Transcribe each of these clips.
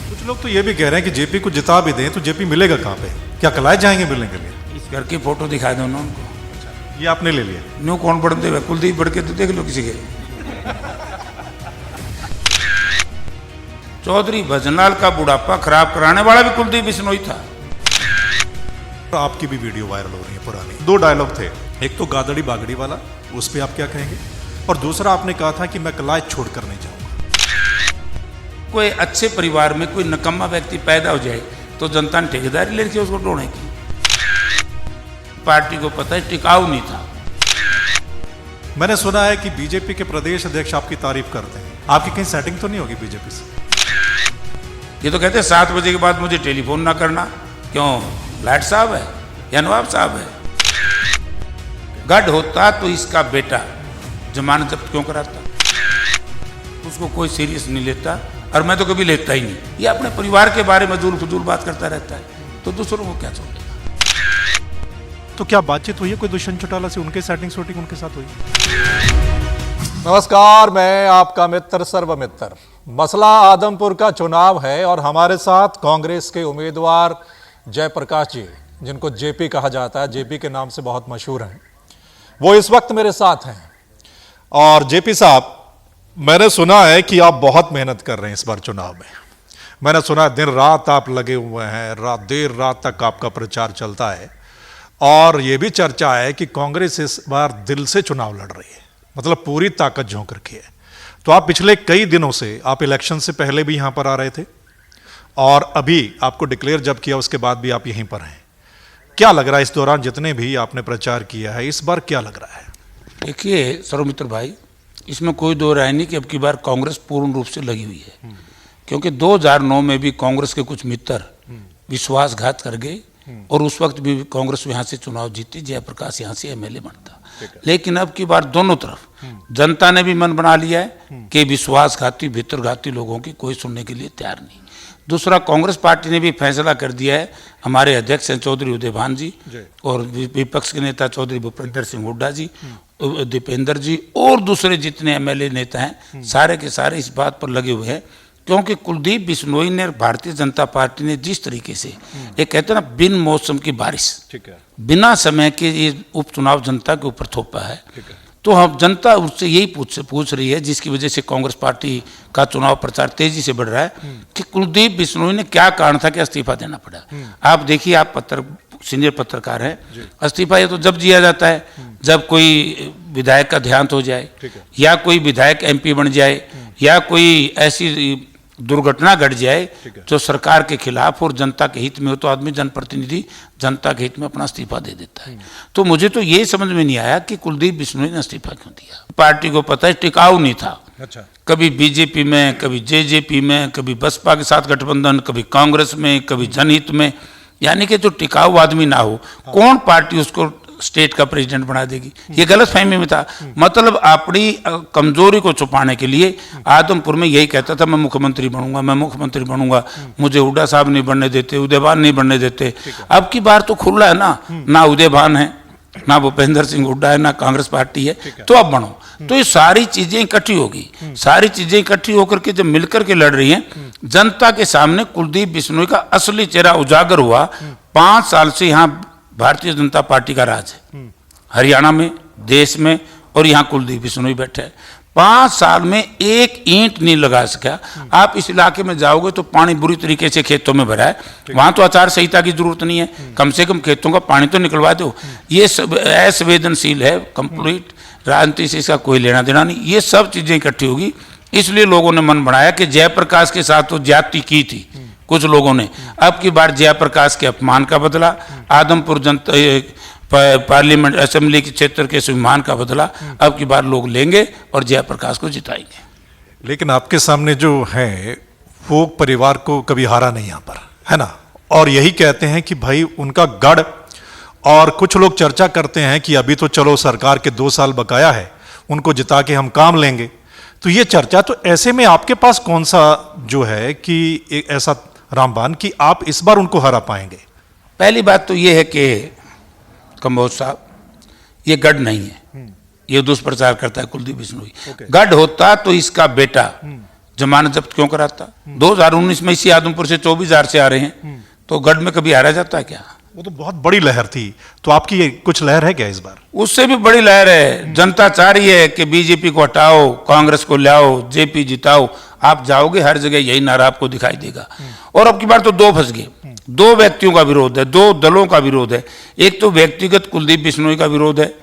कुछ लोग तो ये भी कह रहे हैं कि जेपी को जिता भी दें तो जेपी मिलेगा कहाँ पे? क्या कलाए जाएंगे मिलने के लिए? इस घर की फोटो दिखा दो ना उनको। ये आपने ले लिया? न्यू कौन बढ़ते हुए कुलदीप बढ़ के तो देख लो किसी के। चौधरी भजनलाल का बुढ़ापा खराब कराने वाला भी कुलदीप बिश्नोई था। तो आपकी भी वीडियो वायरल हो रही है पुरानी। 2 डायलॉग थे, एक तो गादड़ी बागड़ी वाला, उस पर आप क्या कहेंगे? और दूसरा आपने कहा था कि मैं कलाए छोड़कर नहीं जाऊंगा। कोई अच्छे परिवार में कोई नकम्मा व्यक्ति पैदा हो जाए तो जनता ने ठेकेदारी ले रखी उसको ढोने की। पार्टी को पता है टिकाऊ नहीं था। मैंने सुना है कि बीजेपी के प्रदेश अध्यक्ष आपकी तारीफ करते हैं, आपकी कहीं सेटिंग तो नहीं होगी बीजेपी से? ये तो कहते हैं 7 बजे के बाद मुझे टेलीफोन ना करना। क्यों? लाट साहब है या नवाब साहब है? गढ़ होता तो इसका बेटा जमानत जब्त क्यों कराता? उसको कोई सीरियस नहीं लेता और मैं तो कभी लेता ही नहीं। ये अपने परिवार के बारे में दूर फजूल बात करता रहता है, तो दूसरों को क्या छोड़ेगा? तो क्या बातचीत हुई है कोई दुष्यंत चौटाला से? उनके सेटिंग शूटिंग उनके साथ हुई? नमस्कार, मैं आपका मित्र सर्वमित्र। मसला आदमपुर का चुनाव है और हमारे साथ कांग्रेस के उम्मीदवार जयप्रकाश जी, जिनको जेपी कहा जाता है, जेपी के नाम से बहुत मशहूर हैं, वो इस वक्त मेरे साथ हैं। और जेपी साहब, मैंने सुना है कि आप बहुत मेहनत कर रहे हैं इस बार चुनाव में। मैंने सुना है दिन रात आप लगे हुए हैं, देर रात तक आपका प्रचार चलता है। और ये भी चर्चा है कि कांग्रेस इस बार दिल से चुनाव लड़ रही है, मतलब पूरी ताकत झोंक रखी है। तो आप पिछले कई दिनों से, आप इलेक्शन से पहले भी यहां पर आ रहे थे और अभी आपको डिक्लेयर जब किया उसके बाद भी आप यहीं पर हैं। क्या लग रहा है इस दौरान जितने भी आपने प्रचार किया है, इस बार क्या लग रहा है? देखिए सर्वमित्र भाई, इसमें कोई दो राय नहीं कि अब की बार कांग्रेस पूर्ण रूप से लगी हुई है। क्योंकि 2009 में भी कांग्रेस के कुछ मित्र विश्वासघात कर गए और उस वक्त भी कांग्रेस यहाँ से चुनाव जीती, जयप्रकाश यहाँ से एमएलए बनता। लेकिन अब की बार दोनों तरफ जनता ने भी मन बना लिया है कि विश्वासघाती भीतरघाती लोगों की कोई सुनने के लिए तैयार नहीं। दूसरा, कांग्रेस पार्टी ने भी फैसला कर दिया है, हमारे अध्यक्ष हैं चौधरी उदयभान जी और विपक्ष के नेता चौधरी भूपेंद्र सिंह हुड्डा जी, दीपेंद्र जी और दूसरे जितने एमएलए नेता हैं, सारे के सारे इस बात पर लगे हुए हैं। क्योंकि कुलदीप बिश्नोई ने, भारतीय जनता पार्टी ने जिस तरीके से, ये कहते हैं ना, बिन मौसम की बारिश, बिना समय के ये उपचुनाव जनता के ऊपर थोपा है, तो हम जनता उससे यही पूछ रही है, जिसकी वजह से कांग्रेस पार्टी का चुनाव प्रचार तेजी से बढ़ रहा है कि कुलदीप बिश्नोई ने क्या कारण था कि इस्तीफा देना पड़ा। आप देखिए, आप सीनियर पत्रकार हैं, इस्तीफा ये तो जब दिया जाता है जब कोई विधायक का देहांत हो जाए या कोई विधायक एमपी बन जाए या कोई ऐसी दुर्घटना घट जाए जो सरकार के खिलाफ और जनता के हित में हो, तो आदमी, जनप्रतिनिधि जनता के हित में अपना इस्तीफा दे देता है। तो मुझे तो ये समझ में नहीं आया कि कुलदीप बिश्नोई ने इस्तीफा क्यों दिया। पार्टी को पता है टिकाऊ नहीं था। अच्छा। कभी बीजेपी में, कभी जेजेपी में, कभी बसपा के साथ गठबंधन, कभी कांग्रेस में, कभी जनहित में। यानी कि जो टिकाऊ आदमी ना हो, कौन पार्टी उसको स्टेट का प्रेसिडेंट बना देगी? ये गलत फहमी में था। मतलब अपनी कमजोरी को छुपाने के लिए आदमपुर में यही कहता था, मैं मुख्यमंत्री बनूंगा, मैं मुख्यमंत्री बनूंगा। मुझे हुड्डा साहब नहीं बनने देते, उदयभान नहीं बनने देते। अब की बार तो खुला है ना उदयभान है, ना भूपेंद्र सिंह हुड्डा है, ना कांग्रेस पार्टी है, तो अब बनो। तो ये सारी चीजें इकट्ठी होगी, सारी चीजें इकट्ठी होकर के जब मिलकर के लड़ रही हैं, जनता के सामने कुलदीप बिश्नोई का असली चेहरा उजागर हुआ। 5 साल से यहाँ भारतीय जनता पार्टी का राज है, हरियाणा में, देश में, और यहाँ कुलदीप बिश्नोई बैठे हैं। 5 साल में एक ईंट नहीं लगा सका। आप इस इलाके में जाओगे तो पानी बुरी तरीके से खेतों में भरा है, वहां तो आचार संहिता की जरूरत नहीं है, कम से कम खेतों का पानी तो निकलवा दो। ये सब असंवेदनशील है, कंप्लीट राजनीति से इसका कोई लेना देना नहीं। ये सब चीजें इकट्ठी होगी, इसलिए लोगों ने मन बनाया कि जयप्रकाश के साथ तो ज्यादती की थी कुछ लोगों ने। अब की बार जयप्रकाश के अपमान का बदला, आदमपुर जनता पार्लियामेंट असेंबली के क्षेत्र के सम्मान का बदला अब की बार लोग लेंगे और जयप्रकाश को जिताएंगे। लेकिन आपके सामने जो है वो परिवार को कभी हारा नहीं यहाँ पर, है ना? और यही कहते हैं कि भाई उनका गढ़, और कुछ लोग चर्चा करते हैं कि अभी तो चलो सरकार के 2 साल बकाया है, उनको जिता के हम काम लेंगे। तो ये चर्चा, तो ऐसे में आपके पास कौन सा जो है कि एक ऐसा रामबान कि आप इस बार उनको हरा पाएंगे? पहली बात तो ये है कि कंबोज साहब, ये गढ़ नहीं है, ये दुष्प्रचार करता है कुलदीप बिश्नोई। गढ़ होता तो इसका बेटा जमानत जब्त क्यों कराता? 2019 में इसी आदमपुर से 24,000 से आ रहे हैं, तो गढ़ में कभी हारा जाता है क्या? वो तो बहुत बड़ी लहर थी, तो आपकी ये कुछ लहर है क्या इस बार? उससे भी बड़ी लहर है। जनता चाह रही है कि बीजेपी को हटाओ, कांग्रेस को लाओ, जेपी जिताओ। आप जाओगे हर जगह यही नारा आपको दिखाई देगा। और अब की बार तो दो फंस गए, दो व्यक्तियों का विरोध है, दो दलों का विरोध है। एक तो व्यक्तिगत कुलदीप बिश्नोई का विरोध है,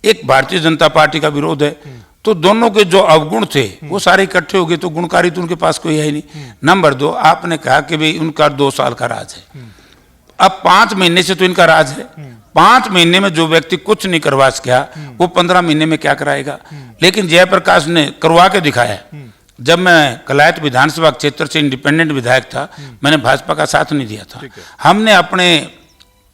एक भारतीय जनता पार्टी का विरोध है। तो दोनों के जो अवगुण थे वो सारे इकट्ठे हो गए, तो गुणकारी तो उनके पास कोई है ही नहीं। नंबर 2, आपने कहा कि भाई उनका 2 साल का राज है। अब 5 महीने से तो इनका राज है। 5 महीने में जो व्यक्ति कुछ नहीं करवा सका वो 15 महीने में क्या कराएगा? लेकिन जयप्रकाश ने करवा के दिखाया। जब मैं कलायत विधानसभा क्षेत्र से इंडिपेंडेंट विधायक था, मैंने भाजपा का साथ नहीं दिया था। हमने अपने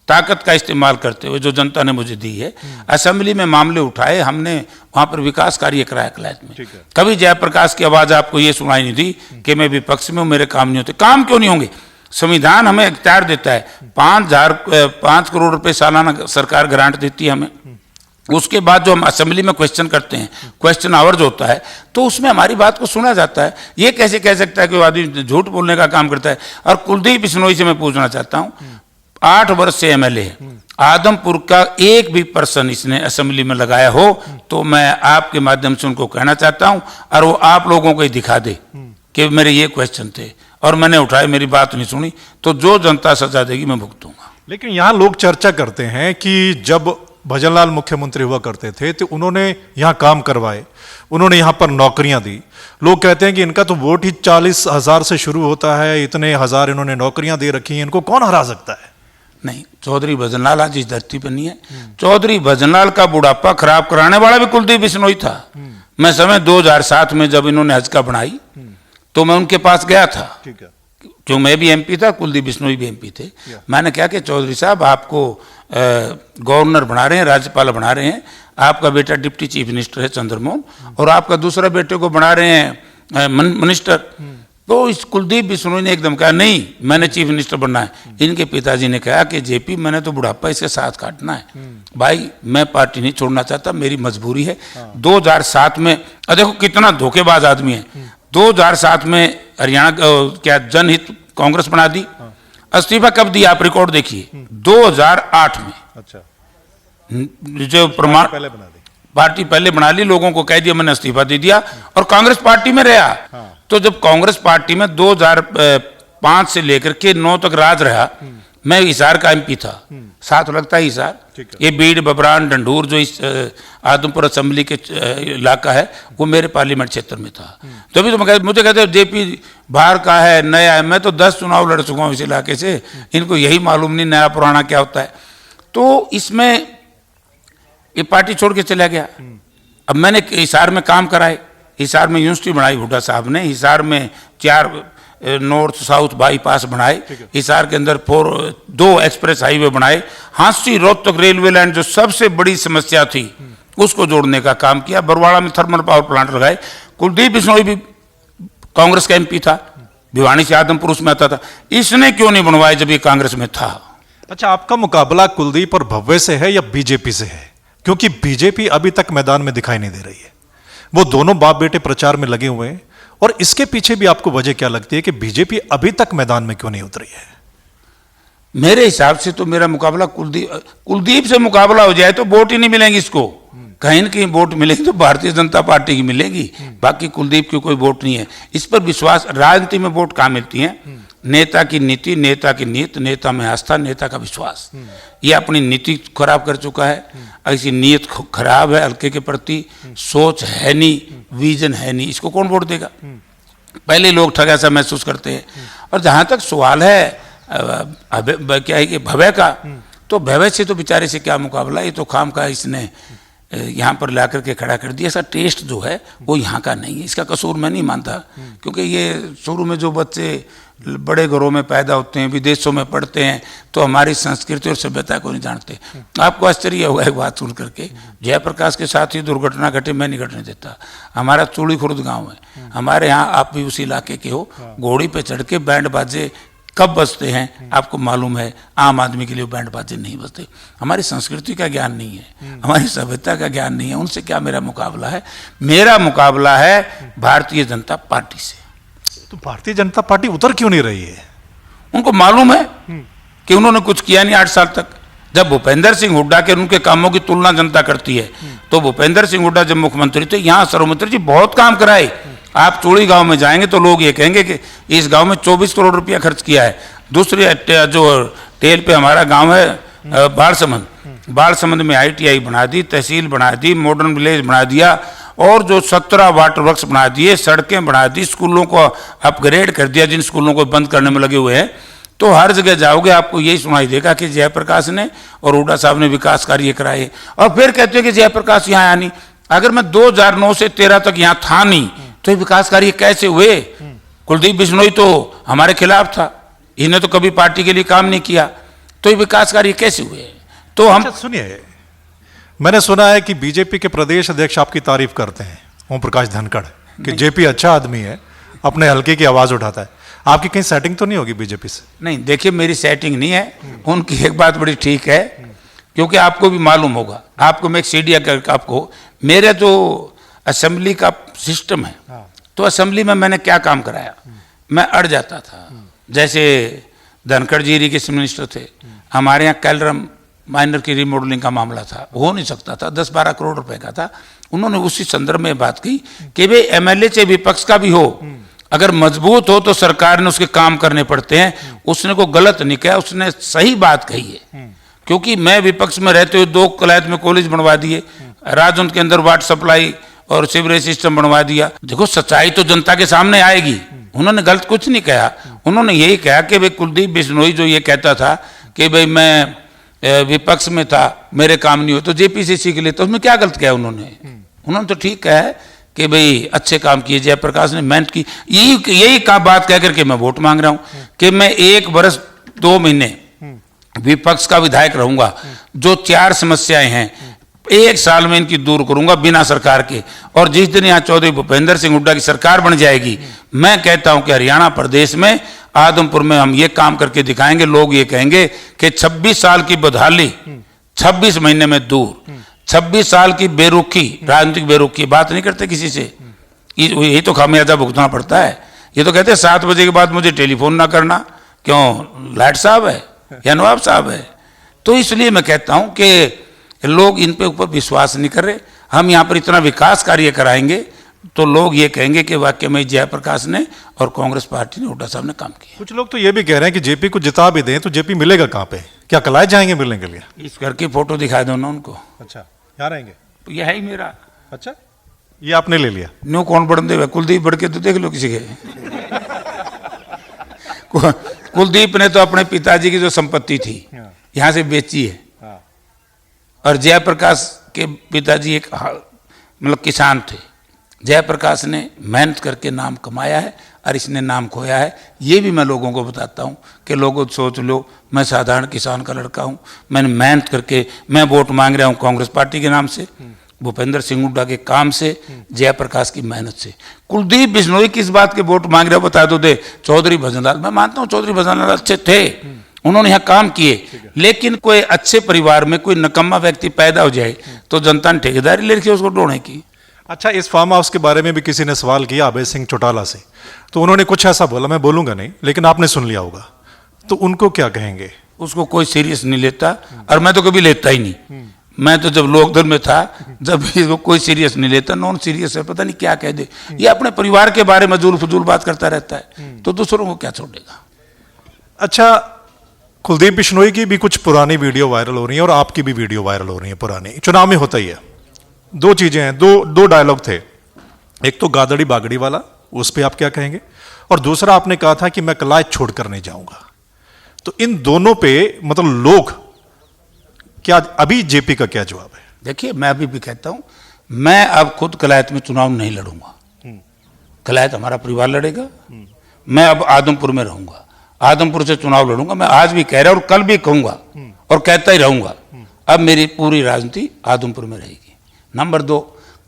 ताकत का इस्तेमाल करते हुए जो जनता ने मुझे दी है, असेंबली में मामले उठाए, हमने वहां पर विकास कार्य कराया कलायत में। कभी जयप्रकाश की आवाज आपको ये सुनाई नहीं दी कि मैं विपक्ष में हूं, मेरे काम नहीं होते। काम क्यों नहीं होंगे? संविधान हमें इख्तियार देता है। 5 करोड़ रुपए सालाना सरकार ग्रांट देती है हमें। उसके बाद जो हम असेंबली में क्वेश्चन करते हैं, क्वेश्चन आवर जो होता है, तो उसमें हमारी बात को सुना जाता है। ये कैसे कह सकता है कि वो आदमी झूठ बोलने का काम करता है? और कुलदीप बिश्नोई से मैं पूछना चाहता हूं, 8 वर्ष से एमएलए है, आदमपुर का एक भी पर्सन इसने असेंबली में लगाया हो तो मैं आपके माध्यम से उनको कहना चाहता हूं, और वो आप लोगों को ही दिखा दे कि मेरे ये क्वेश्चन थे और मैंने उठाए, मेरी बात नहीं सुनी, तो जो जनता सजा देगी मैं भुगतूंगा। लेकिन यहाँ लोग चर्चा करते हैं कि जब भजनलाल मुख्यमंत्री हुआ करते थे तो उन्होंने यहाँ काम करवाए, उन्होंने यहाँ पर नौकरियां दी। लोग कहते हैं कि इनका तो वोट ही 40,000 से शुरू होता है, इतने हजार इन्होंने नौकरियां दे रखी हैं, इनको कौन हरा सकता है? नहीं, चौधरी भजनलाल आज इस धरती पर नहीं है। चौधरी भजनलाल का बुढ़ापा खराब कराने वाला भी कुलदीप बिश्नोई था। मैं समय 2007 में जब इन्होंने हजका बनाई तो मैं उनके पास गया था, क्यों मैं भी एमपी था, कुलदीप बिश्नोई भी एमपी थे। मैंने कहा कि चौधरी साहब आपको गवर्नर बना रहे हैं, राज्यपाल बना रहे हैं, आपका बेटा डिप्टी चीफ मिनिस्टर है चंद्रमोहन, और आपका दूसरा बेटे को बना रहे हैं मिनिस्टर। तो इस कुलदीप बिश्नोई ने एकदम कहा नहीं, मैंने चीफ मिनिस्टर बनना है। इनके पिताजी ने कहा कि जेपी मैंने तो बुढ़ापा इसके साथ काटना है, भाई मैं पार्टी नहीं छोड़ना चाहता, मेरी मजबूरी है। 2007 में देखो कितना धोखेबाज आदमी है। 2007 में हरियाणा क्या जनहित कांग्रेस बना दी। इस्तीफा कब दिया आप रिकॉर्ड देखिए, 2008 में। अच्छा, जो प्रमाण पहले बना दी पार्टी पहले बना ली, लोगों को कह दिया मैंने इस्तीफा दे दिया, और कांग्रेस पार्टी में रहा। तो जब कांग्रेस पार्टी में 2005 से लेकर के 9 तक राज रहा, मैं हिसार का एमपी था, साथ लगता है हिसार, ये बीड़ बबरान डंडूर जो इस आदमपुर असेंबली के इलाका है वो मेरे पार्लियामेंट क्षेत्र में था। तभी तो मैं मुझे कहते जेपी बाहर का है, नया है। मैं तो 10 चुनाव लड़ चुका हूँ इस इलाके से, इनको यही मालूम नहीं नया पुराना क्या होता है। तो इसमें ये पार्टी छोड़ के चला गया। अब मैंने हिसार में काम कराए, हिसार में यूनिवर्सिटी बनाई हुड्डा साहब ने, हिसार में 4 नॉर्थ साउथ बाईपास बनाए, हिसार के अंदर 2 एक्सप्रेस हाईवे बनाए, हांसी रोहतक रेलवे लाइन जो सबसे बड़ी समस्या थी उसको जोड़ने का काम किया, बरवाड़ा में थर्मल पावर प्लांट लगाए। कुलदीप बिश्नोई भी कांग्रेस का एमपी था, भिवानी से आदमपुर उसमें आता था, इसने क्यों नहीं बनवाए जब ये कांग्रेस में था? अच्छा, आपका मुकाबला कुलदीप और भव्य से है या बीजेपी से है? क्योंकि बीजेपी अभी तक मैदान में दिखाई नहीं दे रही है। वो दोनों बाप बेटे प्रचार में लगे हुए हैं, और इसके पीछे भी आपको वजह क्या लगती है कि बीजेपी अभी तक मैदान में क्यों नहीं उतरी है? मेरे हिसाब से तो मेरा मुकाबला कुलदीप से मुकाबला हो जाए तो वोट ही नहीं मिलेंगी इसको। कहीं न कहीं वोट मिलेगी तो भारतीय जनता पार्टी की मिलेगी, बाकी कुलदीप की कोई वोट नहीं है। इस पर विश्वास, राजनीति में वोट कहाँ मिलती है? नेता की नीति, नेता की नीयत, नेता में आस्था, नेता का विश्वास। ये अपनी नीति खराब कर चुका है, ऐसी नीयत खराब है हल्के के प्रति, सोच है नहीं, विजन है नहीं, इसको कौन वोट देगा? पहले लोग ठगा सा महसूस करते हैं। और जहां तक सवाल है क्या है कि भव्य का, तो भव्य से तो बेचारे से क्या मुकाबला, ये तो खाम का इसने यहाँ पर ला करके खड़ा कर दिया। ऐसा टेस्ट जो है वो यहाँ का नहीं है, इसका कसूर मैं नहीं मानता, क्योंकि ये शुरू में जो बच्चे बड़े घरों में पैदा होते हैं, विदेशों में पढ़ते हैं, तो हमारी संस्कृति और सभ्यता को नहीं जानते। आपको आश्चर्य होगा एक बात सुन करके, जयप्रकाश के साथ ही दुर्घटना घटे, मैं नहीं घटने देता। हमारा चूड़ी खुर्द गाँव है, हमारे यहाँ, आप भी उसी इलाके के हो, घोड़ी पे चढ़ के बैंड बाजे कब बजते हैं आपको मालूम है? आम आदमी के लिए बैंड बाजे नहीं बजते। हमारी संस्कृति का ज्ञान नहीं है, हमारी सभ्यता का ज्ञान नहीं है, उनसे क्या मेरा मुकाबला है? मेरा मुकाबला है भारतीय जनता पार्टी से। तो भारतीय जनता पार्टी उतर क्यों नहीं रही है? उनको मालूम है कि उन्होंने कुछ किया नहीं 8 साल तक। जब भूपेंद्र सिंह हुड्डा के उनके कामों की तुलना जनता करती है, तो भूपेंद्र सिंह हुड्डा जब मुख्यमंत्री थे, यहाँ सर्वमित्र जी बहुत काम कराए। आप चूड़ी गांव में जाएंगे तो लोग ये कहेंगे कि इस गांव में 24 करोड़ रुपया खर्च किया है। दूसरी जो टेल पे हमारा गांव है बाढ़समंद, बाढ़समंद में ITI बना दी, तहसील बना दी, मॉडर्न विलेज बना दिया, और जो 17 वाटर वर्क्स बना दिए, सड़कें बना दी, स्कूलों को अपग्रेड कर दिया जिन स्कूलों को बंद करने में लगे हुए हैं। तो हर जगह जाओगे आपको यही सुनाई देगा कि जयप्रकाश ने और हुड्डा साहब ने विकास कार्य कराए। और फिर कहते हैं कि जयप्रकाश यहाँ आया नहीं। अगर मैं 2009 से 13 तक यहाँ था नहीं तो ये विकास कार्य कैसे हुए? कुलदीप बिश्नोई तो हमारे खिलाफ था, इन्हें तो कभी पार्टी के लिए काम नहीं किया, तो ये विकास कार्य कैसे हुए? तो हम सुनिए, मैंने सुना है कि बीजेपी के प्रदेश अध्यक्ष आपकी तारीफ करते हैं, ओम प्रकाश धनखड़, कि जेपी अच्छा आदमी है, अपने हल्के की आवाज उठाता है। आपकी कहीं सेटिंग तो नहीं होगी बीजेपी से? नहीं, देखिए मेरी सेटिंग नहीं है, उनकी एक बात बड़ी ठीक है, क्योंकि आपको भी मालूम होगा, आपको मैं एक सीढ़िया करके आपको, मेरे जो असेंबली का सिस्टम है, तो असेंबली में मैंने क्या काम कराया, मैं अड़ जाता था। जैसे धनखड़ जी इरिगेशन मिनिस्टर थे, हमारे यहाँ कैलरम माइनर की रिमॉडलिंग का मामला था, हो नहीं सकता था, 10-12 करोड़ रुपए का था। उन्होंने उसी संदर्भ में बात की कि भाई MLA चाहे विपक्ष का भी हो, अगर मजबूत हो तो सरकार ने उसके काम करने पड़ते हैं। उसने को गलत नहीं कहा, उसने सही बात कही है। क्योंकि मैं विपक्ष में रहते हुए 2 कलायत में कॉलेज बनवा दिए, राजौंद के अंदर वाटर सप्लाई और सीवरेज सिस्टम बनवा दिया। देखो सच्चाई तो जनता के सामने आएगी। उन्होंने गलत कुछ नहीं कहा, उन्होंने यही कहा कि भाई कुलदीप बिश्नोई जो ये कहता था कि भाई मैं विपक्ष में था, मेरे काम नहीं हो, तो JP से सीख लेता, उसमें क्या गलत किया उन्होंने तो ठीक कहा है कि भाई अच्छे काम किए, जयप्रकाश ने मेहनत की। यही का बात कह करके मैं वोट मांग रहा हूं कि मैं 1 वर्ष 2 महीने विपक्ष का विधायक रहूंगा। जो 4 समस्याएं हैं 1 साल में इनकी दूर करूंगा बिना सरकार के। और जिस दिन यहाँ चौधरी भूपेंद्र सिंह हुड्डा की सरकार बन जाएगी, मैं कहता हूं कि हरियाणा प्रदेश में आदमपुर में हम ये काम करके दिखाएंगे। लोग ये कहेंगे कि 26 साल की बदहाली 26 महीने में दूर, 26 साल की बेरुखी, राजनीतिक बेरुखी, बात नहीं करते किसी से, यही तो खामियाजा भुगतना पड़ता है। ये तो कहते हैं 7 बजे के बाद मुझे टेलीफोन ना करना, क्यों लाट साहब है या नवाब साहब है। तो इसलिए मैं कहता हूं कि लोग इन पे ऊपर विश्वास नहीं कर रहे। हम यहाँ पर इतना विकास कार्य कराएंगे तो लोग ये कहेंगे कि वाकई में जयप्रकाश ने और कांग्रेस पार्टी ने, हुड्डा साहब ने काम किया। कुछ लोग तो ये भी कह रहे हैं कि JP को जिता भी दें तो JP मिलेगा कहाँ पे? क्या कलाए जाएंगे मिलने के लिए? इस घर की फोटो दिखा दो ना उनको। अच्छा, यहाँ रहेंगे? तो यह है ही मेरा। अच्छा, ये आपने ले लिया? न्यू कौन बढ़ते हुए कुलदीप बढ़ के तो देख लो किसी के। कुलदीप ने तो अपने पिताजी की जो संपत्ति थी यहाँ से बेची है, और जयप्रकाश के पिताजी एक मतलब किसान थे। जयप्रकाश ने मेहनत करके नाम कमाया है और इसने नाम खोया है। ये भी मैं लोगों को बताता हूँ कि लोगों सोच लो मैं साधारण किसान का लड़का हूँ, मैंने मेहनत करके मैं वोट मांग रहा हूँ कांग्रेस पार्टी के नाम से, भूपेंद्र सिंह हुड्डा के काम से, जयप्रकाश की मेहनत से। कुलदीप बिश्नोई किस बात के वोट मांग रहे हो बता दो दे। चौधरी भजनलाल, मैं मानता हूँ चौधरी भजनलाल अच्छे थे, उन्होंने यहाँ काम किए, लेकिन कोई अच्छे परिवार में कोई नकम्मा व्यक्ति पैदा हो जाए तो जनता ने ठेकेदारी ले रखी उसको ढोने की। अच्छा, इस फार्म हाउस के बारे में भी किसी ने सवाल किया अभय सिंह चौटाला से, तो उन्होंने कुछ ऐसा बोला, मैं बोलूंगा नहीं लेकिन आपने सुन लिया होगा, तो उनको क्या कहेंगे? उसको कोई सीरियस नहीं लेता, और मैं तो कभी लेता ही नहीं। मैं तो जब लोकदल में था, जब इसको कोई सीरियस नहीं लेता, नॉन सीरियस है, पता नहीं क्या कह दे। ये अपने परिवार के बारे में जुल फजूल बात करता रहता है, तो दूसरों को क्या छोड़ेगा। अच्छा, कुलदीप बिश्नोई की भी कुछ पुरानी वीडियो वायरल हो रही है और आपकी भी वीडियो वायरल हो रही है पुरानी। चुनाव में होता ही है, 2 चीजें हैं, दो डायलॉग थे। एक तो गादड़ी बागड़ी वाला, उस पर आप क्या कहेंगे? और दूसरा आपने कहा था कि मैं कलायत छोड़कर नहीं जाऊंगा। तो इन दोनों पे मतलब लोग क्या, अभी JP का क्या जवाब है? देखिए, मैं अभी भी कहता हूं, मैं अब खुद कलायत में चुनाव नहीं लड़ूंगा। कलायत हमारा परिवार लड़ेगा, मैं अब आदमपुर में रहूंगा, आदमपुर से चुनाव लड़ूंगा। मैं आज भी कह रहा हूं और कल भी कहूंगा और कहता ही रहूंगा, अब मेरी पूरी राजनीति आदमपुर में रहेगी। नंबर 2,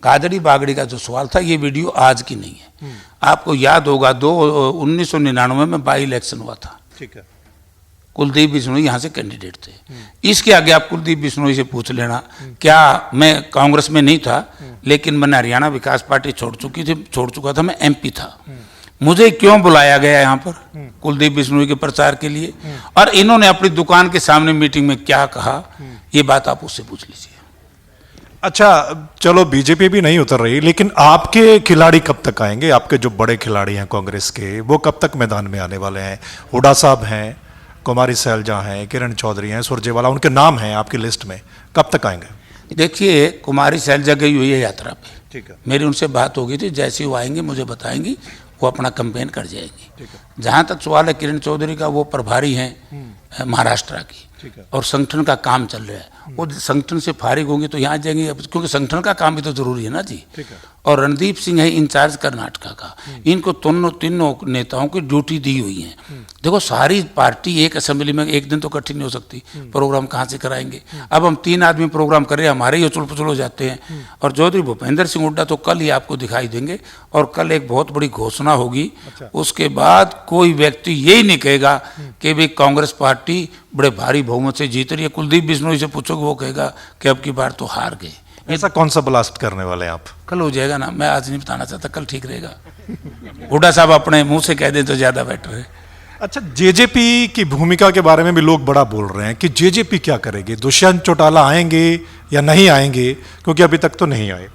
गादड़ी बागड़ी का जो सवाल था, ये वीडियो आज की नहीं है। आपको याद होगा 1999 में बाई इलेक्शन हुआ था। ठीक है। कुलदीप बिश्नोई यहाँ से कैंडिडेट थे। इसके आगे आप कुलदीप बिश्नोई से पूछ लेना, क्या मैं कांग्रेस में नहीं था, लेकिन मैंने हरियाणा विकास पार्टी छोड़ चुका था, मैं MP था। मुझे क्यों बुलाया गया यहाँ पर कुलदीप बिश्नोई के प्रचार के लिए, और इन्होंने अपनी दुकान के सामने मीटिंग में क्या कहा, ये बात आप उससे पूछ लीजिए। अच्छा चलो बीजेपी भी नहीं उतर रही, लेकिन आपके खिलाड़ी कब तक आएंगे? आपके जो बड़े खिलाड़ी हैं कांग्रेस के, वो कब तक मैदान में आने वाले हैं? हुड्डा साहब हैं, कुमारी सैलजा हैं, किरण चौधरी हैं, सुरजेवाला, उनके नाम हैं आपकी लिस्ट में, कब तक आएंगे? देखिए, कुमारी सैलजा गई हुई है यात्रा पे, ठीक है, मेरी उनसे बात हो गई थी, जैसे वो आएंगे मुझे बताएंगी, वो अपना कैंपेन कर जाएंगी। जहाँ तक सवाल है किरण चौधरी का, वो प्रभारी हैं महाराष्ट्र की, और संगठन का काम चल रहा है, वो संगठन से फारिग होंगे तो यहाँ जाएंगे, क्योंकि संगठन का काम भी तो जरूरी है ना जी। और रणदीप सिंह है इंचार्ज कर्नाटका का। इनको तीनों नेताओं की ड्यूटी दी हुई है। देखो, सारी पार्टी एक असेंबली में एक दिन तो इकट्ठी नहीं हो सकती, प्रोग्राम कहाँ से कराएंगे? अब हम 3 आदमी प्रोग्राम कर रहे हैं, हमारे ही उछल पुछल हो जाते हैं। और चौधरी भूपेंद्र सिंह हुड्डा तो कल ही आपको दिखाई देंगे, और कल एक बहुत बड़ी घोषणा होगी। उसके बाद कोई व्यक्ति यही नहीं कहेगा कि भाई कांग्रेस पार्टी बड़े भारी बहुमत से जीत रही है। कुलदीप बिश्नोई से पूछोगे, वो कहेगा कि अब की बार तो हार गए। ऐसा कौन सा ब्लास्ट करने वाले हैं आप? कल हो जाएगा ना, मैं आज नहीं बताना चाहता, कल ठीक रहेगा। हुड्डा साहब अपने मुंह से कह दें तो ज्यादा बेटर है। अच्छा, जेजेपी की भूमिका के बारे में भी लोग बड़ा बोल रहे हैं कि जेजेपी क्या करेगी, दुष्यंत चौटाला आएंगे या नहीं आएंगे, क्योंकि अभी तक तो नहीं आए।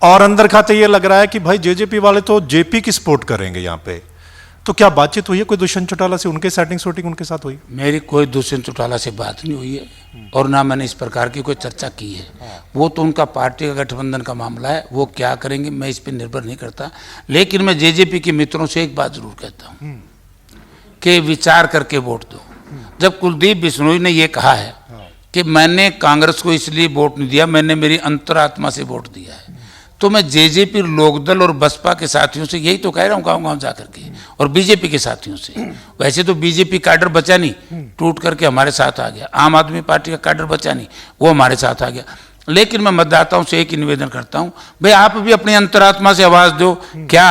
और अंदर खाते ये लग रहा है कि भाई जेजेपी वाले तो जेपी की सपोर्ट करेंगे यहाँ पे। तो क्या बातचीत हुई है कोई दुष्यंत चौटाला से? उनके सेटिंग शूटिंग उनके साथ हुई? मेरी कोई दुष्यंत चौटाला से बात नहीं हुई है, और ना मैंने इस प्रकार की कोई चर्चा की है। वो तो उनका पार्टी का गठबंधन का मामला है, वो क्या करेंगे मैं इस पर निर्भर नहीं करता। लेकिन मैं जेजेपी के मित्रों से एक बात जरूर कहता हूँ कि विचार करके वोट दो। जब कुलदीप बिश्नोई ने ये कहा है कि मैंने कांग्रेस को इसलिए वोट नहीं दिया, मैंने मेरी अंतरात्मा से वोट दिया है, तो मैं जेजेपी, लोकदल और बसपा के साथियों से यही तो कह रहा हूँ गाँव-गाँव जाकर के, और बीजेपी के साथियों से। वैसे तो बीजेपी काडर बचा नहीं, टूट करके हमारे साथ आ गया। आम आदमी पार्टी का काडर बचा नहीं, वो हमारे साथ आ गया। लेकिन मैं मतदाताओं से एक ही निवेदन करता हूँ, भाई आप भी अपनी अंतरात्मा से आवाज दो। क्या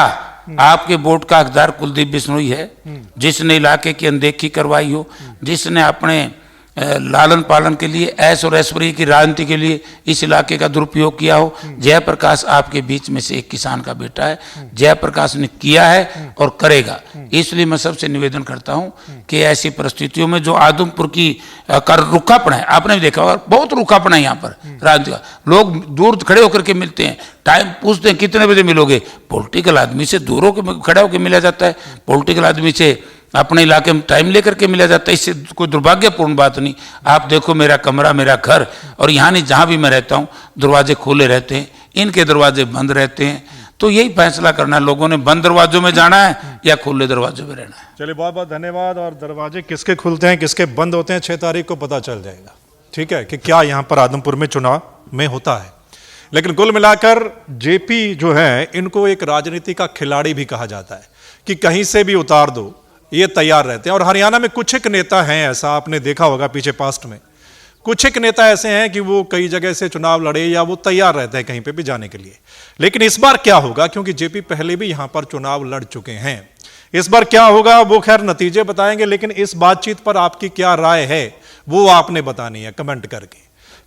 आपके वोट का हकदार कुलदीप बिश्नोई है, जिसने इलाके की अनदेखी करवाई हो, जिसने अपने लालन पालन के लिए, ऐश और ऐश्वर्य की राजनीति के लिए इस इलाके का दुरुपयोग किया हो? जयप्रकाश आपके बीच में से एक किसान का बेटा है, जयप्रकाश ने किया है और करेगा। इसलिए मैं सबसे निवेदन करता हूं कि ऐसी परिस्थितियों में जो आदमपुर की रुखापन है, आपने भी देखा होगा, बहुत रुखापन है यहाँ पर राजनीति का। लोग दूर खड़े होकर के मिलते हैं, टाइम पूछते हैं कितने बजे मिलोगे। पॉलिटिकल आदमी से दूर होकर खड़ा होकर मिला जाता है, पॉलिटिकल आदमी से अपने इलाके में टाइम लेकर के मिला जाता है। इससे कोई दुर्भाग्यपूर्ण बात नहीं। आप देखो, मेरा कमरा, मेरा घर, और यहाँ नहीं जहाँ भी मैं रहता हूँ, दरवाजे खुले रहते हैं, इनके दरवाजे बंद रहते हैं। तो यही फैसला करना है लोगों ने, बंद दरवाजों में जाना है या खुले दरवाजों में रहना है। चलिए, बहुत बहुत धन्यवाद। और दरवाजे किसके खुलते हैं किसके बंद होते हैं 6 तारीख को पता चल जाएगा, ठीक है, कि क्या यहाँ पर आदमपुर में चुनाव में होता है। लेकिन कुल मिलाकर जेपी जो है, इनको एक राजनीति का खिलाड़ी भी कहा जाता है कि कहीं से भी उतार दो, ये तैयार रहते हैं। और हरियाणा में कुछ एक नेता हैं, ऐसा आपने देखा होगा पीछे पास्ट में, कुछ एक नेता ऐसे हैं कि वो कई जगह से चुनाव लड़े या वो तैयार रहते हैं कहीं पे भी जाने के लिए। लेकिन इस बार क्या होगा, क्योंकि जेपी पहले भी यहां पर चुनाव लड़ चुके हैं, इस बार क्या होगा वो खैर नतीजे बताएंगे। लेकिन इस बातचीत पर आपकी क्या राय है वो आपने बतानी है कमेंट करके,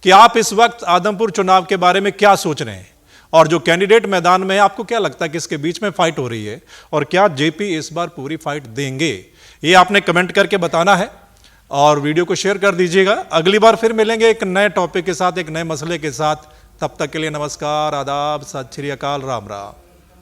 कि आप इस वक्त आदमपुर चुनाव के बारे में क्या सोच रहे हैं, और जो कैंडिडेट मैदान में है आपको क्या लगता है किसके बीच में फाइट हो रही है, और क्या जेपी इस बार पूरी फाइट देंगे, ये आपने कमेंट करके बताना है। और वीडियो को शेयर कर दीजिएगा। अगली बार फिर मिलेंगे एक नए टॉपिक के साथ, एक नए मसले के साथ। तब तक के लिए नमस्कार, आदाब, सत श्री अकाल, राम राम।